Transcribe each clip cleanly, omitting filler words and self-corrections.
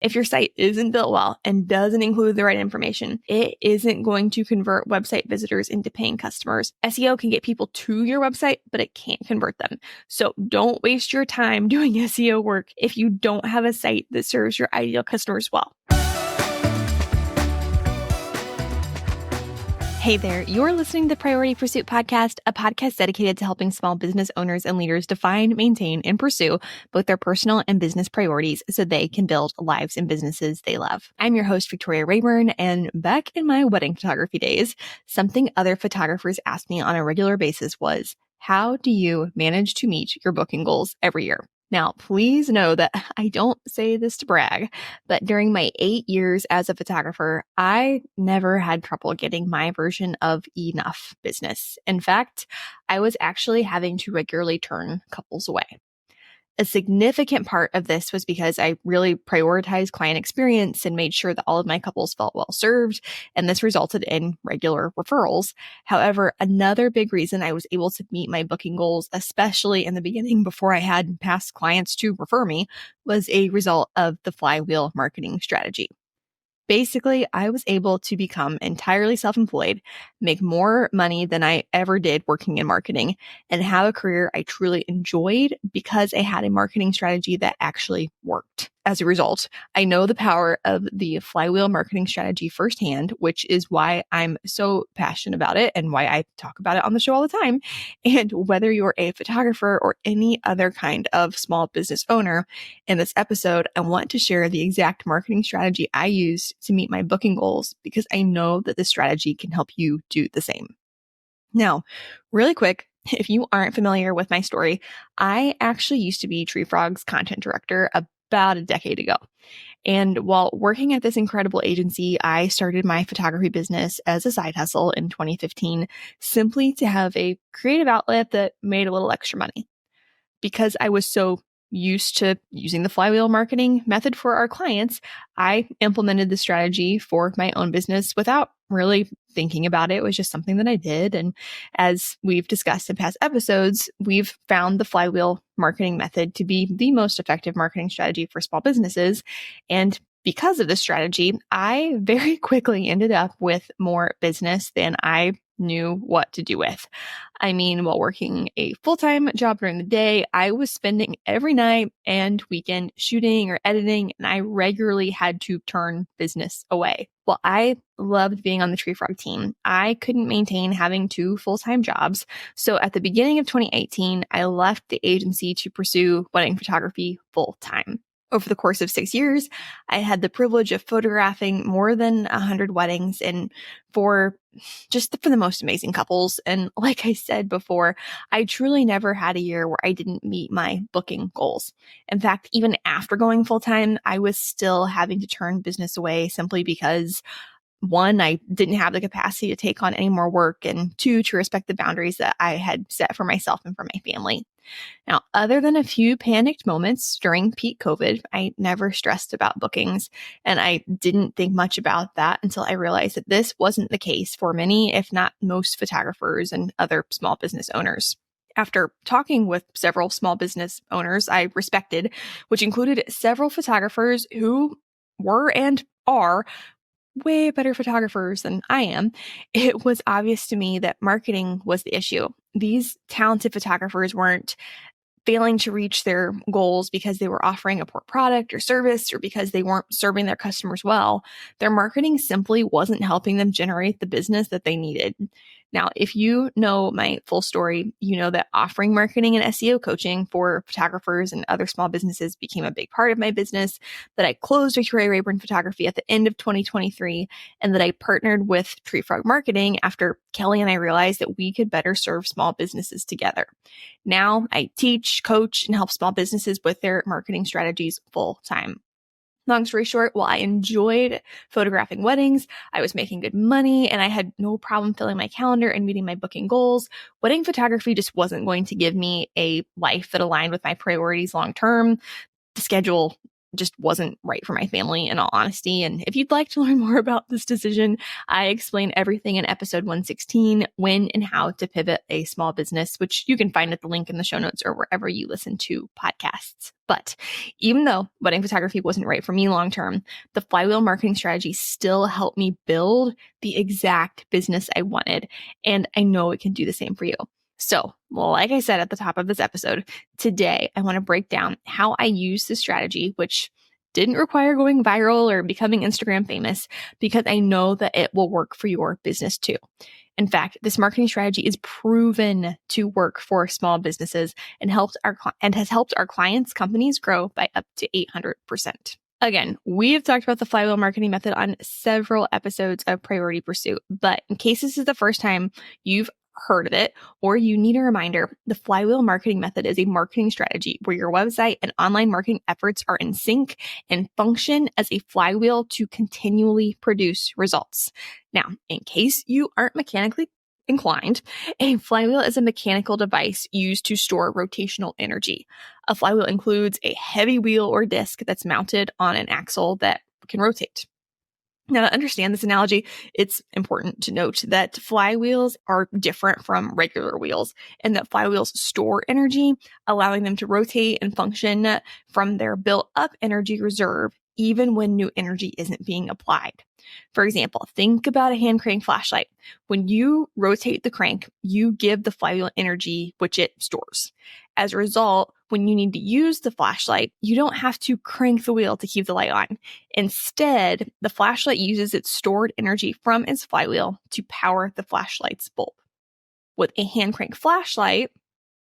If your site isn't built well and doesn't include the right information, it isn't going to convert website visitors into paying customers. SEO can get people to your website, but it can't convert them. So don't waste your time doing SEO work if you don't have a site that serves your ideal customers well. Hey there, you're listening to the Priority Pursuit Podcast, a podcast dedicated to helping small business owners and leaders define, maintain, and pursue both their personal and business priorities so they can build lives and businesses they love. I'm your host, Victoria Rayburn, and back in my wedding photography days, something other photographers asked me on a regular basis was, how do you manage to meet your booking goals every year? Now, please know that I don't say this to brag, but during my 8 years as a photographer, I never had trouble getting my version of enough business. In fact, I was actually having to regularly turn couples away. A significant part of this was because I really prioritized client experience and made sure that all of my couples felt well served, and this resulted in regular referrals. However, another big reason I was able to meet my booking goals, especially in the beginning before I had past clients to refer me, was a result of the Flywheel marketing strategy. Basically, I was able to become entirely self-employed, make more money than I ever did working in marketing, and have a career I truly enjoyed because I had a marketing strategy that actually worked. As a result, I know the power of the Flywheel marketing strategy firsthand, which is why I'm so passionate about it and why I talk about it on the show all the time. And whether you're a photographer or any other kind of small business owner, in this episode, I want to share the exact marketing strategy I used to meet my booking goals because I know that this strategy can help you do the same. Now, really quick, if you aren't familiar with my story, I actually used to be Tree Frog's content director about a decade ago. And while working at this incredible agency, I started my photography business as a side hustle in 2015, simply to have a creative outlet that made a little extra money. Because I was so used to using the Flywheel marketing method for our clients, I implemented the strategy for my own business without really thinking about it. It was just something that I did. And as we've discussed in past episodes, we've found the Flywheel marketing method to be the most effective marketing strategy for small businesses. And because of this strategy, I very quickly ended up with more business than I knew what to do with. I mean, while working a full-time job during the day, I was spending every night and weekend shooting or editing, and I regularly had to turn business away. While I loved being on the Tree Frog team, I couldn't maintain having 2 full-time jobs. So at the beginning of 2018, I left the agency to pursue wedding photography full-time. Over the course of 6 years, I had the privilege of photographing more than 100 weddings and for the most amazing couples. And like I said before, I truly never had a year where I didn't meet my booking goals. In fact, even after going full time, I was still having to turn business away simply because 1, I didn't have the capacity to take on any more work, and 2, to respect the boundaries that I had set for myself and for my family. Now, other than a few panicked moments during peak COVID, I never stressed about bookings, and I didn't think much about that until I realized that this wasn't the case for many, if not most, photographers and other small business owners. After talking with several small business owners I respected, which included several photographers who were and are way better photographers than I am, it was obvious to me that marketing was the issue. These talented photographers weren't failing to reach their goals because they were offering a poor product or service or because they weren't serving their customers well. Their marketing simply wasn't helping them generate the business that they needed. Now, if you know my full story, you know that offering marketing and SEO coaching for photographers and other small businesses became a big part of my business, that I closed Victoria Rayburn Photography at the end of 2023, and that I partnered with Tree Frog Marketing after Kelly and I realized that we could better serve small businesses together. Now I teach, coach, and help small businesses with their marketing strategies full time. Long story short, while I enjoyed photographing weddings, I was making good money, and I had no problem filling my calendar and meeting my booking goals. Wedding photography just wasn't going to give me a life that aligned with my priorities long term. The schedule just wasn't right for my family, in all honesty. And if you'd like to learn more about this decision, I explain everything in episode 116, when and how to pivot a small business, which you can find at the link in the show notes or wherever you listen to podcasts. But even though wedding photography wasn't right for me long-term, the Flywheel marketing strategy still helped me build the exact business I wanted. And I know it can do the same for you. So, like I said at the top of this episode, today I want to break down how I use this strategy, which didn't require going viral or becoming Instagram famous, because I know that it will work for your business too. In fact, this marketing strategy is proven to work for small businesses and has helped our clients' companies grow by up to 800%. Again, we have talked about the Flywheel marketing method on several episodes of Priority Pursuit, but in case this is the first time you've heard of it, or you need a reminder, the Flywheel marketing method is a marketing strategy where your website and online marketing efforts are in sync and function as a flywheel to continually produce results. Now, in case you aren't mechanically inclined, a flywheel is a mechanical device used to store rotational energy. A flywheel includes a heavy wheel or disc that's mounted on an axle that can rotate. Now, to understand this analogy, it's important to note that flywheels are different from regular wheels, and that flywheels store energy, allowing them to rotate and function from their built-up energy reserve, even when new energy isn't being applied. For example, think about a hand crank flashlight. When you rotate the crank, you give the flywheel energy, which it stores. As a result, when you need to use the flashlight, you don't have to crank the wheel to keep the light on. Instead, the flashlight uses its stored energy from its flywheel to power the flashlight's bulb. With a hand crank flashlight,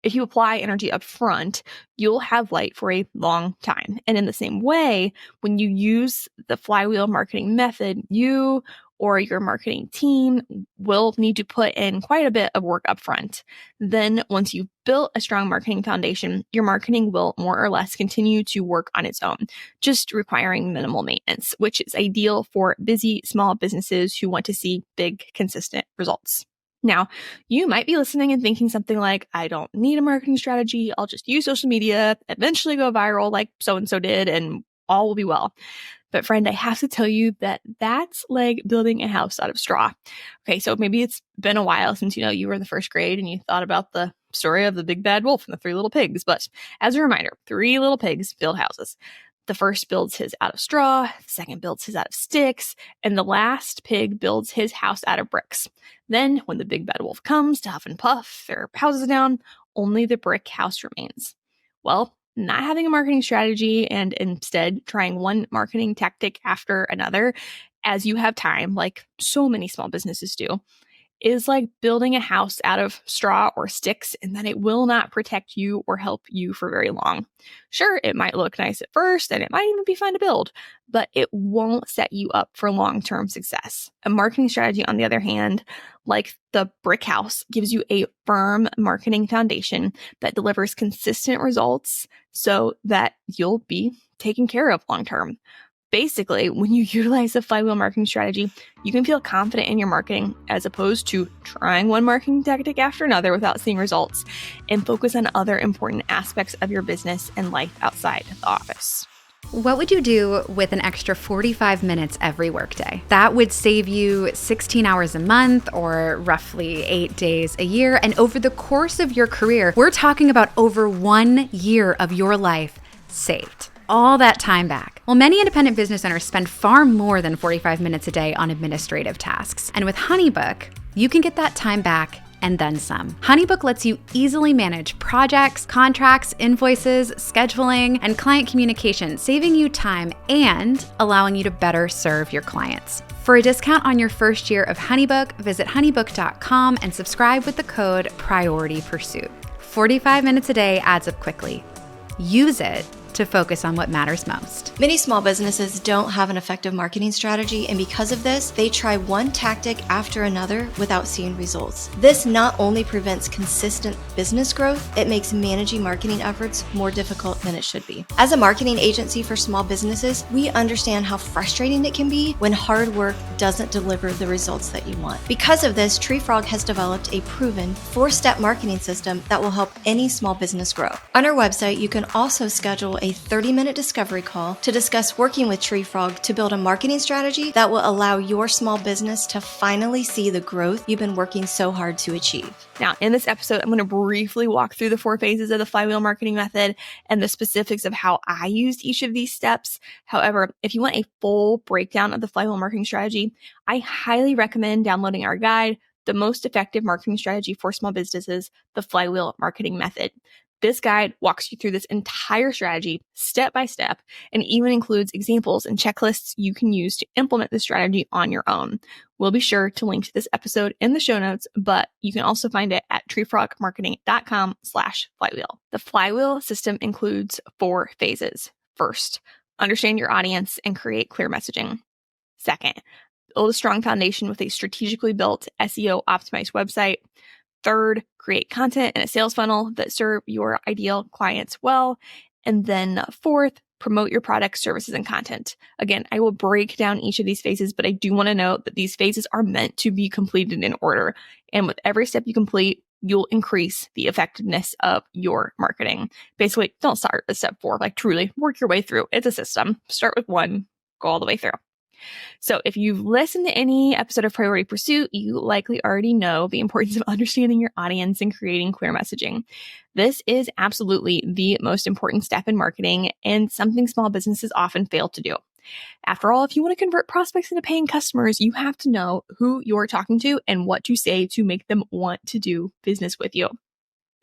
if you apply energy up front, you'll have light for a long time. And in the same way, when you use the Flywheel marketing method, you or your marketing team will need to put in quite a bit of work up front. Then once you've built a strong marketing foundation, your marketing will more or less continue to work on its own, just requiring minimal maintenance, which is ideal for busy small businesses who want to see big, consistent results. Now, you might be listening and thinking something like, I don't need a marketing strategy. I'll just use social media, eventually go viral like so-and-so did, and all will be well. But friend, I have to tell you that that's like building a house out of straw. Okay, so maybe it's been a while since you were in the first grade and you thought about the story of the big bad wolf and the three little pigs. But as a reminder, three little pigs build houses. The first builds his out of straw, the second builds his out of sticks, and the last pig builds his house out of bricks. Then, when the big bad wolf comes to huff and puff their houses down, only the brick house remains. Well, not having a marketing strategy and instead trying one marketing tactic after another as you have time, like so many small businesses do, is like building a house out of straw or sticks, and that it will not protect you or help you for very long. Sure, it might look nice at first and it might even be fun to build, but it won't set you up for long-term success. A marketing strategy, on the other hand, like the brick house, gives you a firm marketing foundation that delivers consistent results so that you'll be taken care of long-term. Basically, when you utilize the Flywheel marketing strategy, you can feel confident in your marketing as opposed to trying one marketing tactic after another without seeing results, and focus on other important aspects of your business and life outside the office. What would you do with an extra 45 minutes every workday? That would save you 16 hours a month, or roughly 8 days a year. And over the course of your career, we're talking about over 1 year of your life saved. All that time back. Well, many independent business owners spend far more than 45 minutes a day on administrative tasks. And with HoneyBook, you can get that time back and then some. HoneyBook lets you easily manage projects, contracts, invoices, scheduling, and client communication, saving you time and allowing you to better serve your clients. For a discount on your first year of HoneyBook, visit honeybook.com and subscribe with the code PriorityPursuit. 45 minutes a day adds up quickly. Use it to focus on what matters most. Many small businesses don't have an effective marketing strategy, and because of this, they try one tactic after another without seeing results. This not only prevents consistent business growth, it makes managing marketing efforts more difficult than it should be. As a marketing agency for small businesses, we understand how frustrating it can be when hard work doesn't deliver the results that you want. Because of this, TreeFrog has developed a proven 4-step marketing system that will help any small business grow. On our website, you can also schedule a 30-minute discovery call to discuss working with TreeFrog to build a marketing strategy that will allow your small business to finally see the growth you've been working so hard to achieve. Now, in this episode, I'm going to briefly walk through the 4 phases of the Flywheel marketing method and the specifics of how I used each of these steps. However, if you want a full breakdown of the Flywheel marketing strategy, I highly recommend downloading our guide, The Most Effective Marketing Strategy for Small Businesses, the Flywheel marketing method. This guide walks you through this entire strategy step by step and even includes examples and checklists you can use to implement the strategy on your own. We'll be sure to link to this episode in the show notes, but you can also find it at treefrogmarketing.com/flywheel. The Flywheel system includes 4 phases. First, understand your audience and create clear messaging. Second, build a strong foundation with a strategically built SEO-optimized website. Third, create content and a sales funnel that serve your ideal clients well. And then fourth, promote your products, services, and content. Again, I will break down each of these phases, but I do want to note that these phases are meant to be completed in order. And with every step you complete, you'll increase the effectiveness of your marketing. Basically, don't start at step 4, truly work your way through. It's a system. Start with 1, go all the way through. So if you've listened to any episode of Priority Pursuit, you likely already know the importance of understanding your audience and creating clear messaging. This is absolutely the most important step in marketing and something small businesses often fail to do. After all, if you want to convert prospects into paying customers, you have to know who you're talking to and what to say to make them want to do business with you.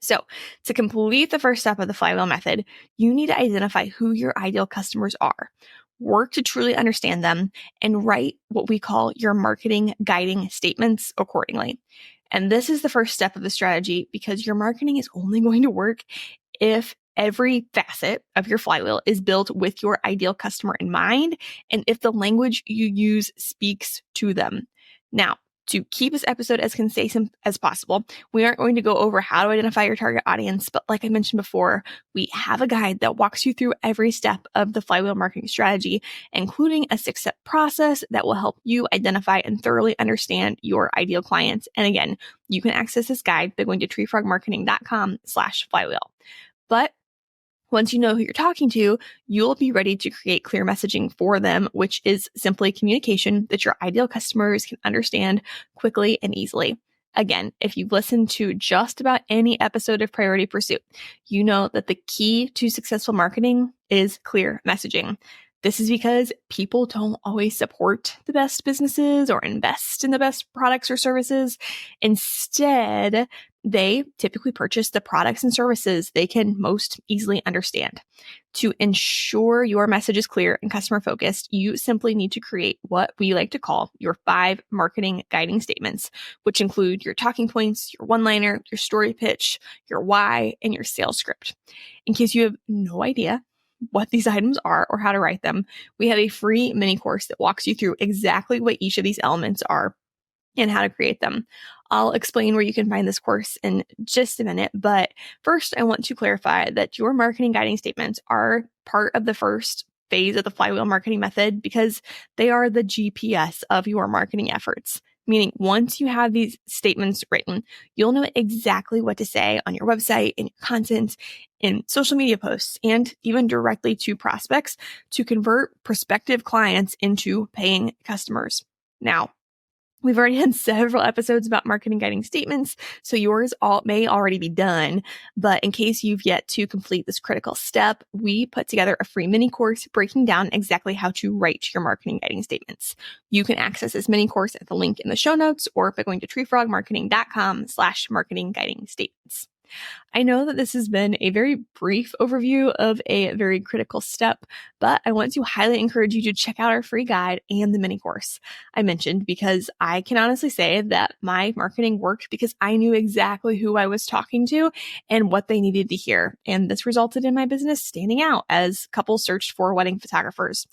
So to complete the first step of the Flywheel method, you need to identify who your ideal customers are. Work to truly understand them and write what we call your marketing guiding statements accordingly. And this is the first step of the strategy because your marketing is only going to work if every facet of your flywheel is built with your ideal customer in mind and if the language you use speaks to them. Now, to keep this episode as concise as possible, we aren't going to go over how to identify your target audience, but like I mentioned before, we have a guide that walks you through every step of the Flywheel marketing strategy, including a 6-step process that will help you identify and thoroughly understand your ideal clients. And again, you can access this guide by going to treefrogmarketing.com/flywheel. But once you know who you're talking to, you'll be ready to create clear messaging for them, which is simply communication that your ideal customers can understand quickly and easily. Again, if you've listened to just about any episode of Priority Pursuit, you know that the key to successful marketing is clear messaging. This is because people don't always support the best businesses or invest in the best products or services. Instead, they typically purchase the products and services they can most easily understand. To ensure your message is clear and customer focused, you simply need to create what we like to call your 5 marketing guiding statements, which include your talking points, your one-liner, your story pitch, your why, and your sales script. In case you have no idea what these items are or how to write them, we have a free mini course that walks you through exactly what each of these elements are and how to create them. I'll explain where you can find this course in just a minute, but first I want to clarify that your marketing guiding statements are part of the first phase of the Flywheel marketing method because they are the GPS of your marketing efforts. Meaning once you have these statements written, you'll know exactly what to say on your website, in your content, in social media posts, and even directly to prospects to convert prospective clients into paying customers. Now, we've already had several episodes about marketing guiding statements, so yours may already be done. But in case you've yet to complete this critical step, we put together a free mini course breaking down exactly how to write your marketing guiding statements. You can access this mini course at the link in the show notes or by going to treefrogmarketing.com/marketing guiding statements. I know that this has been a very brief overview of a very critical step, but I want to highly encourage you to check out our free guide and the mini course I mentioned because I can honestly say that my marketing worked because I knew exactly who I was talking to and what they needed to hear. And this resulted in my business standing out as couples searched for wedding photographers.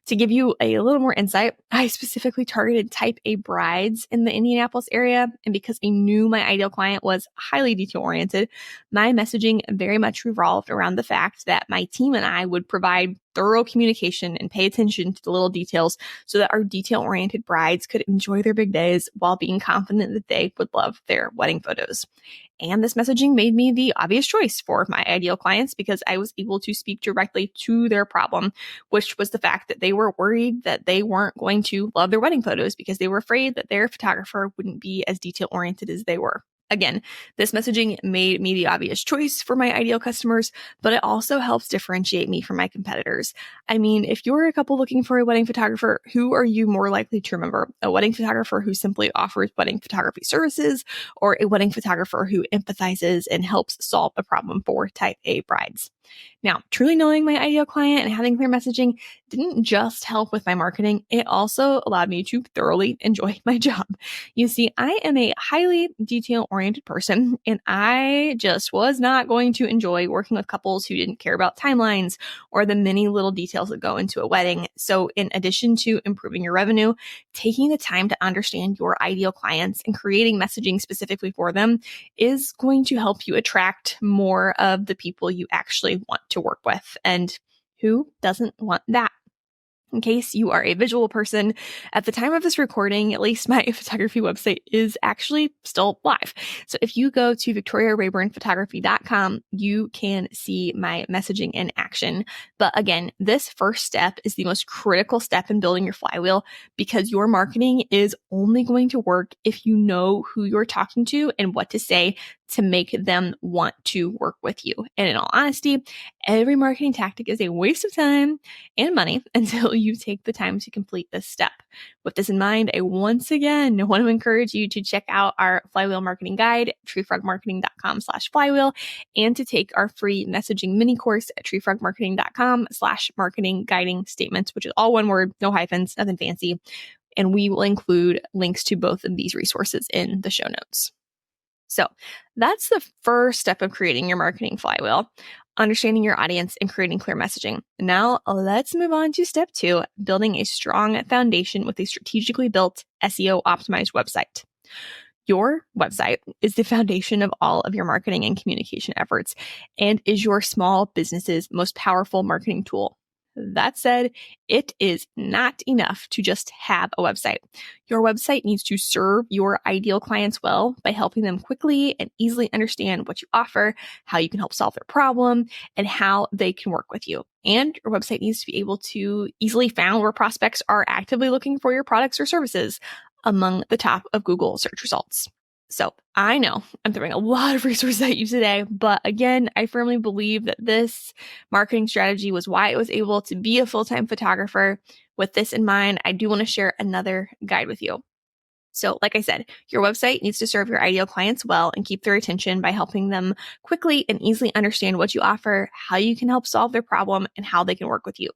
To give you a little more insight, I specifically targeted type A brides in the Indianapolis area. And because I knew my ideal client was highly detail-oriented, my messaging very much revolved around the fact that my team and I would provide thorough communication and pay attention to the little details so that our detail-oriented brides could enjoy their big days while being confident that they would love their wedding photos. And this messaging made me the obvious choice for my ideal clients because I was able to speak directly to their problem, which was the fact that they were worried that they weren't going to love their wedding photos because they were afraid that their photographer wouldn't be as detail-oriented as they were. Again, this messaging made me the obvious choice for my ideal customers, but it also helps differentiate me from my competitors. I mean, if you're a couple looking for a wedding photographer, who are you more likely to remember? A wedding photographer who simply offers wedding photography services, or a wedding photographer who empathizes and helps solve a problem for type A brides? Now, truly knowing my ideal client and having clear messaging didn't just help with my marketing, it also allowed me to thoroughly enjoy my job. You see, I am a highly detail-oriented person, and I just was not going to enjoy working with couples who didn't care about timelines or the many little details that go into a wedding. So in addition to improving your revenue, taking the time to understand your ideal clients and creating messaging specifically for them is going to help you attract more of the people you actually want to work with. And who doesn't want that? In case you are a visual person, at the time of this recording, at least my photography website is actually still live. So if you go to victoriarayburnphotography.com, you can see my messaging in action. But again, this first step is the most critical step in building your flywheel because your marketing is only going to work if you know who you're talking to and what to say to make them want to work with you. And in all honesty, every marketing tactic is a waste of time and money until you take the time to complete this step. With this in mind, I once again want to encourage you to check out our Flywheel marketing guide, treefrogmarketing.com/flywheel, and to take our free messaging mini course at treefrogmarketing.com/marketing guiding statements, which is all one word, no hyphens, nothing fancy. And we will include links to both of these resources in the show notes. So that's the first step of creating your marketing flywheel, understanding your audience and creating clear messaging. Now let's move on to step 2, building a strong foundation with a strategically built SEO-optimized website. Your website is the foundation of all of your marketing and communication efforts and is your small business's most powerful marketing tool. That said, it is not enough to just have a website. Your website needs to serve your ideal clients well by helping them quickly and easily understand what you offer, how you can help solve their problem, and how they can work with you. And your website needs to be able to easily found where prospects are actively looking for your products or services among the top of Google search results. So I know I'm throwing a lot of resources at you today, but again, I firmly believe that this marketing strategy was why I was able to be a full-time photographer. With this in mind, I do want to share another guide with you. So like I said, your website needs to serve your ideal clients well and keep their attention by helping them quickly and easily understand what you offer, how you can help solve their problem, and how they can work with you.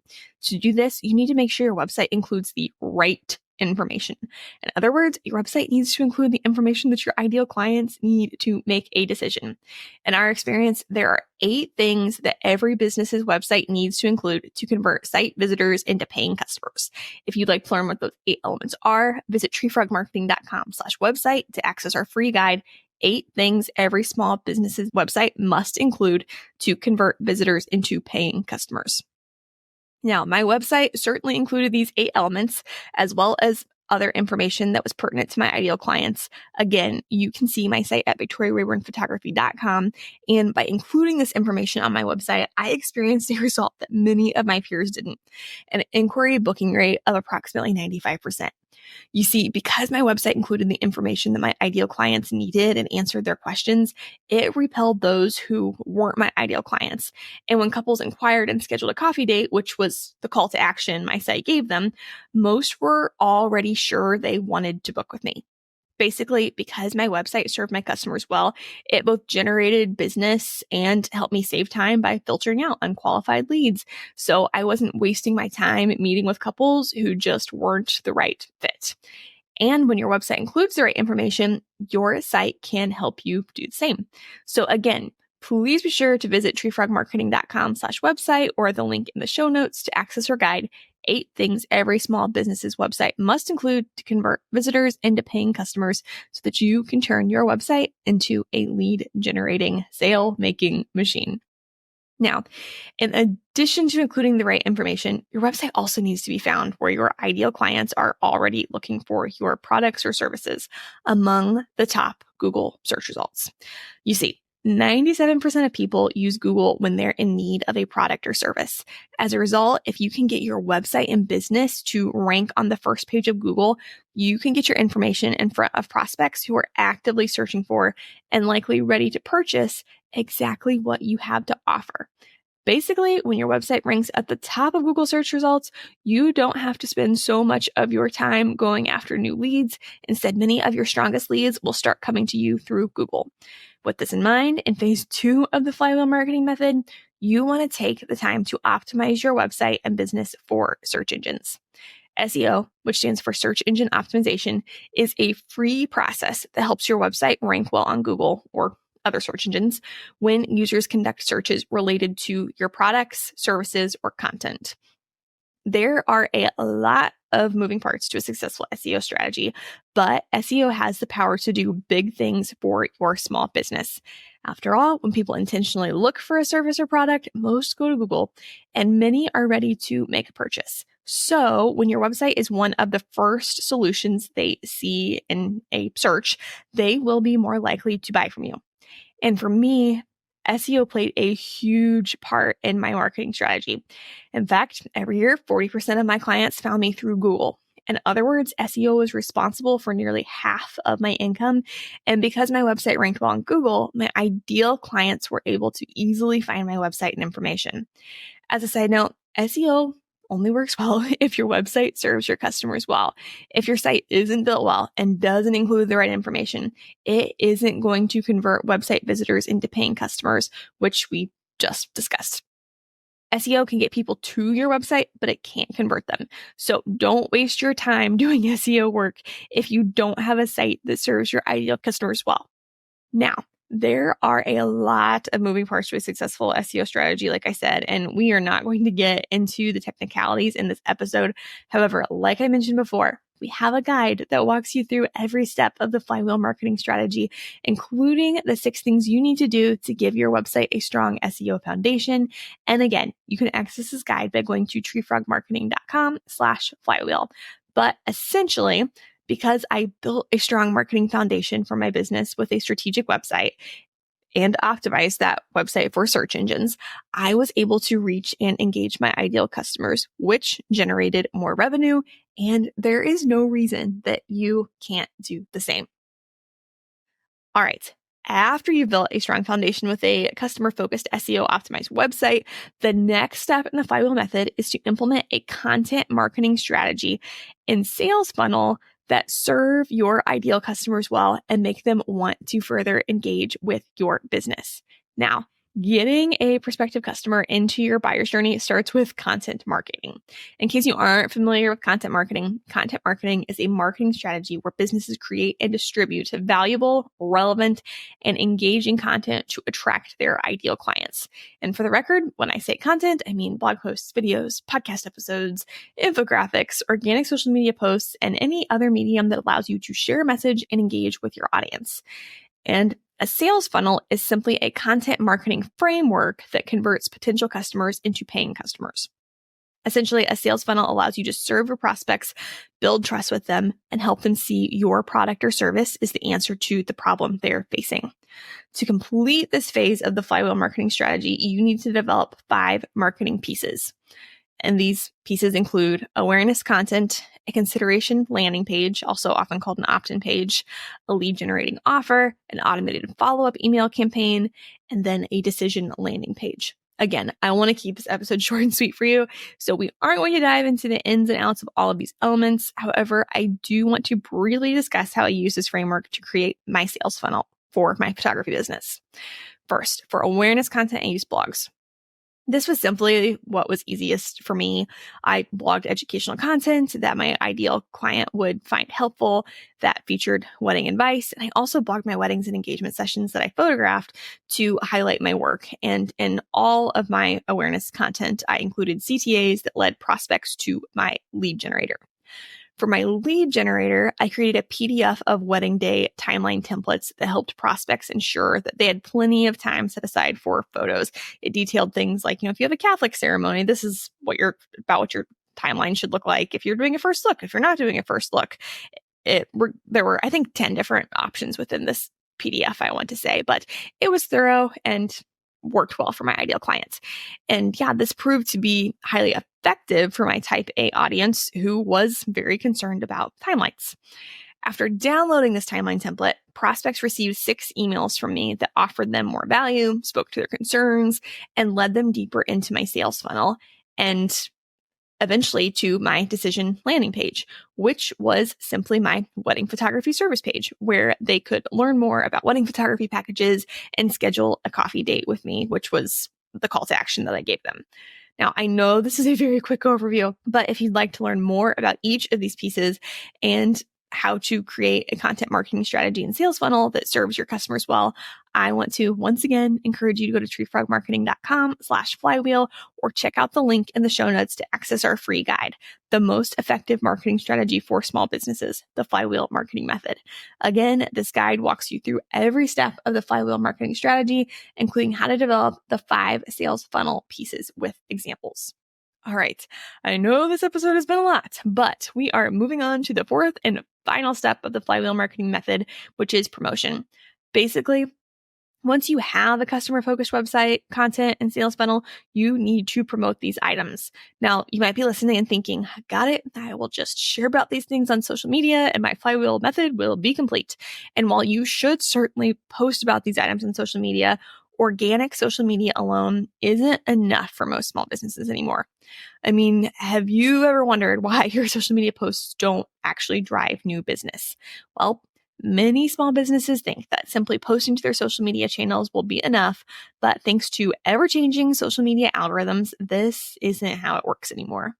To do this, you need to make sure your website includes the right information. In other words, your website needs to include the information that your ideal clients need to make a decision. In our experience, there are 8 things that every business's website needs to include to convert site visitors into paying customers. If you'd like to learn what those 8 elements are, visit treefrogmarketing.com/website to access our free guide, 8 things every small business's website must include to convert visitors into paying customers. Now, my website certainly included these 8 elements, as well as other information that was pertinent to my ideal clients. Again, you can see my site at victoriarayburnphotography.com. And by including this information on my website, I experienced a result that many of my peers didn't, an inquiry booking rate of approximately 95%. You see, because my website included the information that my ideal clients needed and answered their questions, it repelled those who weren't my ideal clients. And when couples inquired and scheduled a coffee date, which was the call to action my site gave them, most were already sure they wanted to book with me. Basically, because my website served my customers well, it both generated business and helped me save time by filtering out unqualified leads. So I wasn't wasting my time meeting with couples who just weren't the right fit. And when your website includes the right information, your site can help you do the same. So again, please be sure to visit treefrogmarketing.com/website or the link in the show notes to access our guide, 8 things every small business's website must include to convert visitors into paying customers so that you can turn your website into a lead generating, sale making machine. Now, in addition to including the right information, your website also needs to be found where your ideal clients are already looking for your products or services among the top Google search results. You see, 97% of people use Google when they're in need of a product or service. As a result, if you can get your website and business to rank on the first page of Google, you can get your information in front of prospects who are actively searching for and likely ready to purchase exactly what you have to offer. Basically, when your website ranks at the top of Google search results, you don't have to spend so much of your time going after new leads. Instead, many of your strongest leads will start coming to you through Google. With this in mind, in phase 2 of the Flywheel marketing method, you want to take the time to optimize your website and business for search engines. SEO, which stands for search engine optimization, is a free process that helps your website rank well on Google or other search engines when users conduct searches related to your products, services, or content. There are a lot of moving parts to a successful SEO strategy, but SEO has the power to do big things for your small business. After all, when people intentionally look for a service or product, most go to Google, and many are ready to make a purchase. So when your website is one of the first solutions they see in a search, they will be more likely to buy from you. And for me, SEO played a huge part in my marketing strategy. In fact, every year, 40% of my clients found me through Google. In other words, SEO was responsible for nearly half of my income. And because my website ranked well on Google, my ideal clients were able to easily find my website and information. As a side note, SEO only works well if your website serves your customers well. If your site isn't built well and doesn't include the right information, it isn't going to convert website visitors into paying customers, which we just discussed. SEO can get people to your website, but it can't convert them. So don't waste your time doing SEO work if you don't have a site that serves your ideal customers well. Now, there are a lot of moving parts to a successful SEO strategy, like I said, and we are not going to get into the technicalities in this episode. However, like I mentioned before, we have a guide that walks you through every step of the Flywheel marketing strategy, including the 6 things you need to do to give your website a strong SEO foundation. And again, you can access this guide by going to treefrogmarketing.com/flywheel. But essentially, because I built a strong marketing foundation for my business with a strategic website and optimized that website for search engines, I was able to reach and engage my ideal customers, which generated more revenue. And there is no reason that you can't do the same. All right. After you've built a strong foundation with a customer-focused SEO-optimized website, the next step in the Flywheel method is to implement a content marketing strategy and sales funnel that serve your ideal customers well and make them want to further engage with your business. Now, getting a prospective customer into your buyer's journey starts with content marketing. In case you aren't familiar with content marketing is a marketing strategy where businesses create and distribute valuable, relevant, and engaging content to attract their ideal clients. And for the record, when I say content, I mean blog posts, videos, podcast episodes, infographics, organic social media posts, and any other medium that allows you to share a message and engage with your audience. And a sales funnel is simply a content marketing framework that converts potential customers into paying customers. Essentially, a sales funnel allows you to serve your prospects, build trust with them, and help them see your product or service is the answer to the problem they're facing. To complete this phase of the Flywheel marketing strategy, you need to develop 5 marketing pieces. And these pieces include awareness content, a consideration landing page, also often called an opt-in page, a lead generating offer, an automated follow-up email campaign, and then a decision landing page. Again, I want to keep this episode short and sweet for you, so we aren't going to dive into the ins and outs of all of these elements. However, I do want to briefly discuss how I use this framework to create my sales funnel for my photography business. First, for awareness content, I use blogs. This was simply what was easiest for me. I blogged educational content that my ideal client would find helpful, that featured wedding advice. And I also blogged my weddings and engagement sessions that I photographed to highlight my work. And in all of my awareness content, I included CTAs that led prospects to my lead generator. For my lead generator, I created a PDF of wedding day timeline templates that helped prospects ensure that they had plenty of time set aside for photos. It detailed things like, if you have a Catholic ceremony, this is what your timeline should look like. If you're doing a first look, if you're not doing a first look, there were, I think, 10 different options within this PDF, I want to say, but it was thorough and worked well for my ideal clients. And yeah, this proved to be highly effective for my type A audience who was very concerned about timelines. After downloading this timeline template, prospects received 6 emails from me that offered them more value, spoke to their concerns, and led them deeper into my sales funnel and eventually to my decision landing page, which was simply my wedding photography service page, where they could learn more about wedding photography packages and schedule a coffee date with me, which was the call to action that I gave them. Now, I know this is a very quick overview, but if you'd like to learn more about each of these pieces and how to create a content marketing strategy and sales funnel that serves your customers well, I want to once again encourage you to go to treefrogmarketing.com/flywheel or check out the link in the show notes to access our free guide, The Most Effective Marketing Strategy for Small Businesses, the Flywheel Marketing Method. Again, this guide walks you through every step of the Flywheel marketing strategy, including how to develop the 5 sales funnel pieces with examples. All right, I know this episode has been a lot, but we are moving on to the 4th and final step of the Flywheel marketing method, which is promotion. Basically, once you have a customer-focused website, content, and sales funnel, you need to promote these items. Now, you might be listening and thinking, got it, I will just share about these things on social media and my Flywheel method will be complete. And while you should certainly post about these items on social media, organic social media alone isn't enough for most small businesses anymore. I mean, have you ever wondered why your social media posts don't actually drive new business? Well, many small businesses think that simply posting to their social media channels will be enough, but thanks to ever-changing social media algorithms, this isn't how it works anymore.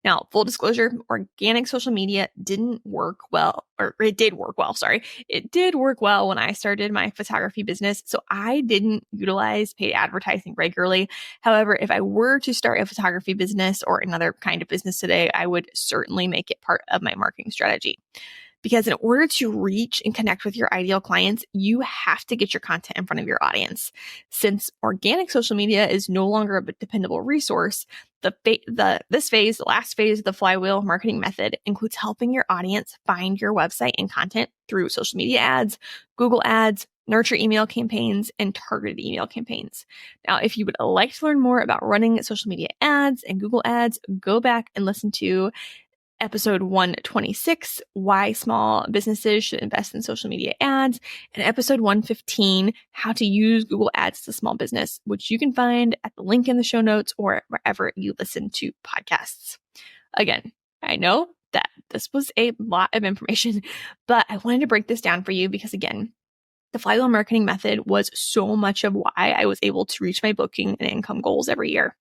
Now, full disclosure, organic social media didn't work well, or it did work well, sorry. It did work well when I started my photography business, so I didn't utilize paid advertising regularly. However, if I were to start a photography business or another kind of business today, I would certainly make it part of my marketing strategy. Because in order to reach and connect with your ideal clients, you have to get your content in front of your audience. Since organic social media is no longer a dependable resource, the last phase of the Flywheel marketing method includes helping your audience find your website and content through social media ads, Google ads, nurture email campaigns, and targeted email campaigns. Now, if you would like to learn more about running social media ads and Google ads, go back and listen to episode 126, Why Small Businesses Should Invest in Social Media Ads, and episode 115, How to Use Google Ads to Small Business, which you can find at the link in the show notes or wherever you listen to podcasts. Again, I know that this was a lot of information, but I wanted to break this down for you because, again, the Flywheel marketing method was so much of why I was able to reach my booking and income goals every year.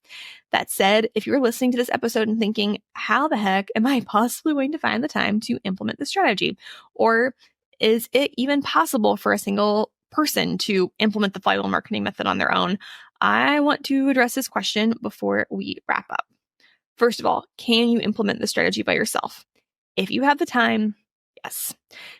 That said, if you're listening to this episode and thinking, how the heck am I possibly going to find the time to implement this strategy? Or is it even possible for a single person to implement the Flywheel marketing method on their own? I want to address this question before we wrap up. First of all, can you implement the strategy by yourself? If you have the time, yes.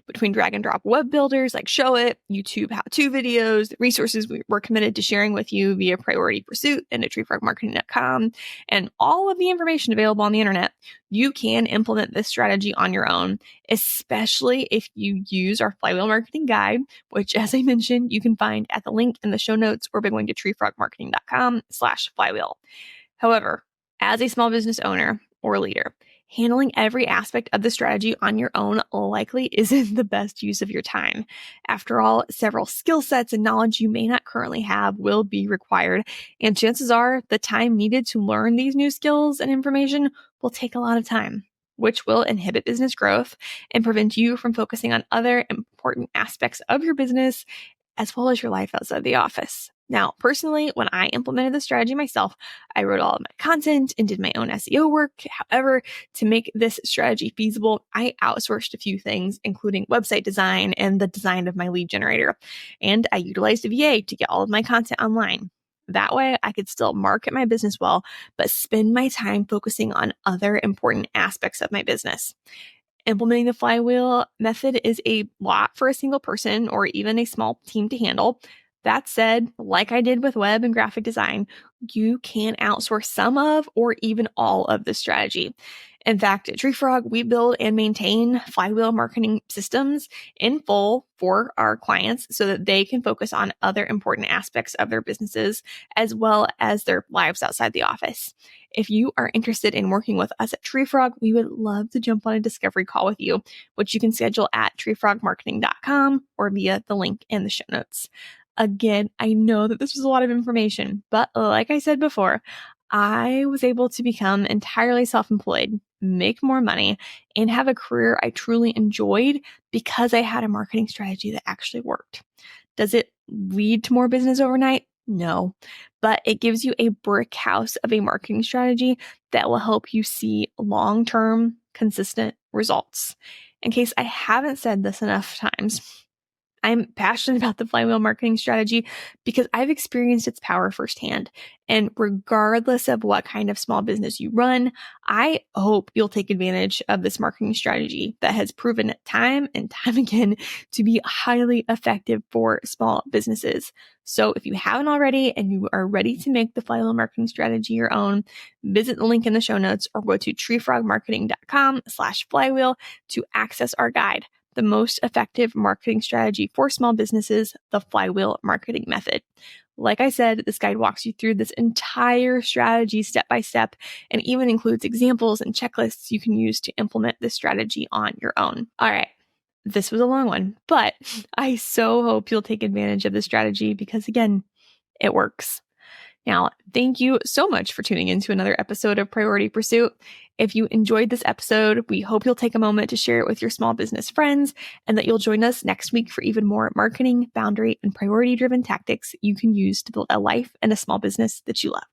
Between drag and drop web builders like Show It, YouTube how-to videos, the resources we're committed to sharing with you via Priority Pursuit and at treefrogmarketing.com, and all of the information available on the internet, you can implement this strategy on your own, especially if you use our Flywheel marketing guide, which, as I mentioned, you can find at the link in the show notes or by going to treefrogmarketing.com/flywheel. However, as a small business owner or leader, handling every aspect of the strategy on your own likely isn't the best use of your time. After all, several skill sets and knowledge you may not currently have will be required, and chances are the time needed to learn these new skills and information will take a lot of time, which will inhibit business growth and prevent you from focusing on other important aspects of your business as well as your life outside the office. Now, personally, when I implemented the strategy myself, I wrote all of my content and did my own SEO work. However, to make this strategy feasible, I outsourced a few things, including website design and the design of my lead generator. And I utilized a VA to get all of my content online. That way, I could still market my business well, but spend my time focusing on other important aspects of my business. Implementing the Flywheel method is a lot for a single person or even a small team to handle. That said, like I did with web and graphic design, you can outsource some of or even all of the strategy. In fact, at TreeFrog, we build and maintain Flywheel marketing systems in full for our clients so that they can focus on other important aspects of their businesses as well as their lives outside the office. If you are interested in working with us at TreeFrog, we would love to jump on a discovery call with you, which you can schedule at treefrogmarketing.com or via the link in the show notes. Again, I know that this was a lot of information, but like I said before, I was able to become entirely self-employed, make more money, and have a career I truly enjoyed because I had a marketing strategy that actually worked. Does it lead to more business overnight? No, but it gives you a brick house of a marketing strategy that will help you see long-term, consistent results. In case I haven't said this enough times, I'm passionate about the Flywheel marketing strategy because I've experienced its power firsthand. And regardless of what kind of small business you run, I hope you'll take advantage of this marketing strategy that has proven time and time again to be highly effective for small businesses. So if you haven't already and you are ready to make the Flywheel marketing strategy your own, visit the link in the show notes or go to treefrogmarketing.com/flywheel to access our guide, the most effective marketing strategy for small businesses, the Flywheel marketing method. Like I said, this guide walks you through this entire strategy step by step and even includes examples and checklists you can use to implement this strategy on your own. All right. This was a long one, but I so hope you'll take advantage of this strategy because, again, it works. Now, thank you so much for tuning in to another episode of Priority Pursuit. If you enjoyed this episode, we hope you'll take a moment to share it with your small business friends and that you'll join us next week for even more marketing, boundary, and priority-driven tactics you can use to build a life and a small business that you love.